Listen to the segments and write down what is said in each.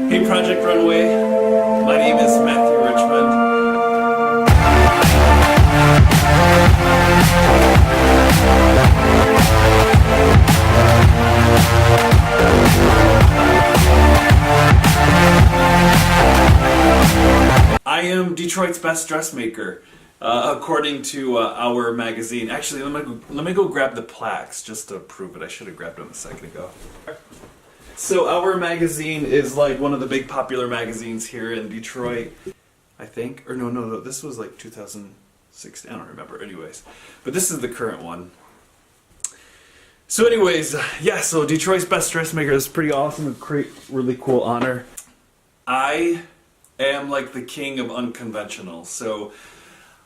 Hey Project Runway, my name is Matthew Richmond. I am Detroit's best dressmaker, according to Our magazine. Actually, let me go grab the plaques just to prove it. I should have grabbed them a second ago. So Our magazine is like one of the big popular magazines here in Detroit, I think. Or no, this was like 2016, I don't remember. Anyways, but this is the current one. So anyways, yeah, so Detroit's best dressmaker is pretty awesome, a great, really cool honor. I am like the king of unconventional, so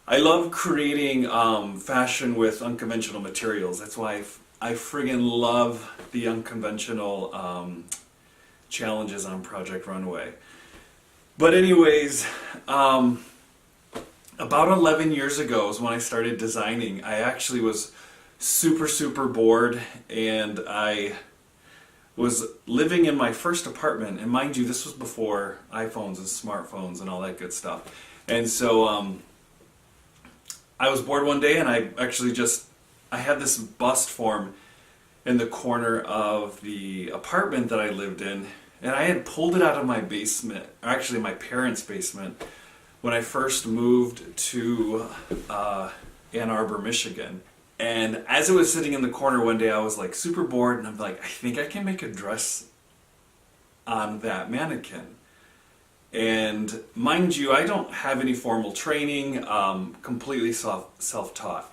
I love creating fashion with unconventional materials. That's why I friggin' love the unconventional challenges on Project Runway. But anyways, about 11 years ago is when I started designing. I actually was super bored, and I was living in my first apartment, and mind you, this was before iPhones and smartphones and all that good stuff. And so I was bored one day, and I had this bust form in the corner of the apartment that I lived in, and I had pulled it out of my basement, or actually my parents' basement, when I first moved to Ann Arbor, Michigan. And as it was sitting in the corner one day, I was like super bored, and I'm like, I think I can make a dress on that mannequin. And mind you, I don't have any formal training, completely self-taught.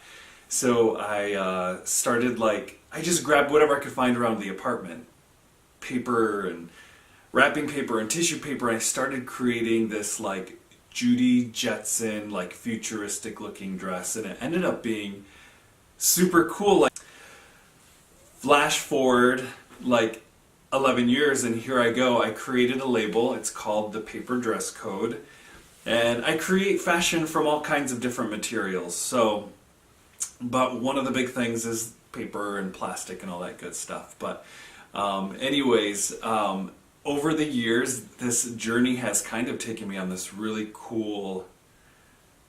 So I started I just grabbed whatever I could find around the apartment. Paper and wrapping paper and tissue paper, and I started creating this Judy Jetson, futuristic looking dress, and it ended up being super cool. Flash forward 11 years, and here I go. I created a label. It's called the Paper Dress Code, and I create fashion from all kinds of different materials. But one of the big things is paper and plastic and all that good stuff. But anyways, over the years, this journey has kind of taken me on this really cool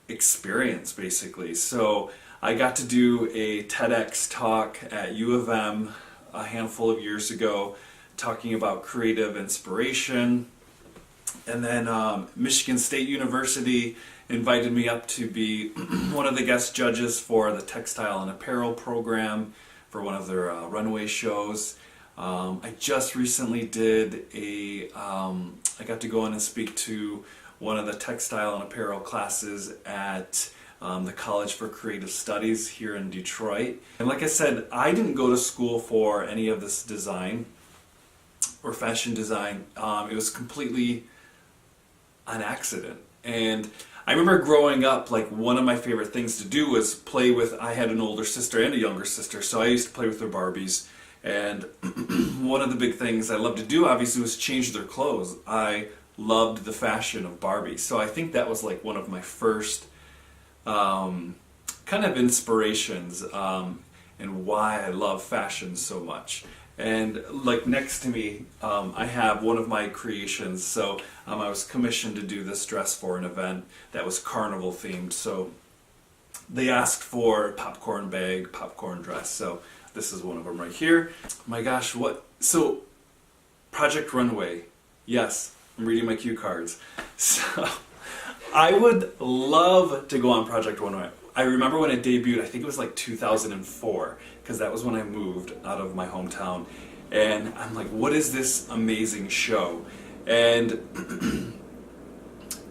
experience, basically. So I got to do a TEDx talk at U of M a handful of years ago, talking about creative inspiration. And then Michigan State University invited me up to be one of the guest judges for the textile and apparel program for one of their runway shows. I just recently did I got to go in and speak to one of the textile and apparel classes at the College for Creative Studies here in Detroit. And like I said, I didn't go to school for any of this design or fashion design. It was completely an accident. And I remember growing up, one of my favorite things to do was play with, I had an older sister and a younger sister, so I used to play with their Barbies. And one of the big things I loved to do, obviously, was change their clothes. I loved the fashion of Barbie. So I think that was one of my first kind of inspirations and why I love fashion so much. And next to me, I have one of my creations. So I was commissioned to do this dress for an event that was carnival themed. So they asked for a popcorn bag, popcorn dress. So this is one of them right here. My gosh, what? So Project Runway. Yes, I'm reading my cue cards. So I would love to go on Project Runway. I remember when it debuted, I think it was 2004, because that was when I moved out of my hometown. And I'm like, what is this amazing show? And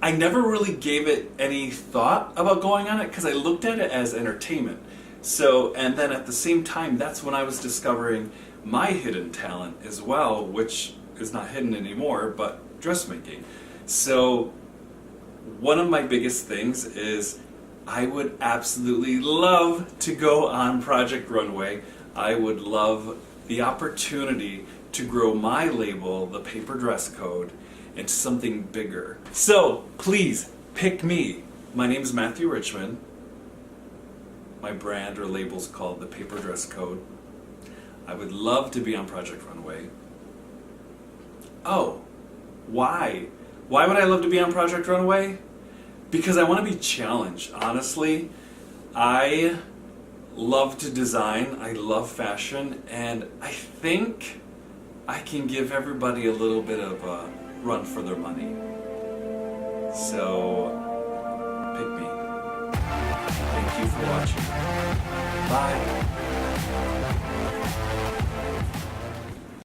I never really gave it any thought about going on it, because I looked at it as entertainment. So, and then at the same time, that's when I was discovering my hidden talent as well, which is not hidden anymore, but dressmaking. So one of my biggest things is I would absolutely love to go on Project Runway. I would love the opportunity to grow my label, the Paper Dress Code, into something bigger. So please pick me. My name is Matthew Richmond. My brand or label is called the Paper Dress Code. I would love to be on Project Runway. Oh, Why? Why would I love to be on Project Runway? Because I want to be challenged, honestly. I love to design, I love fashion, and I think I can give everybody a little bit of a run for their money. So, pick me. Thank you for watching. Bye.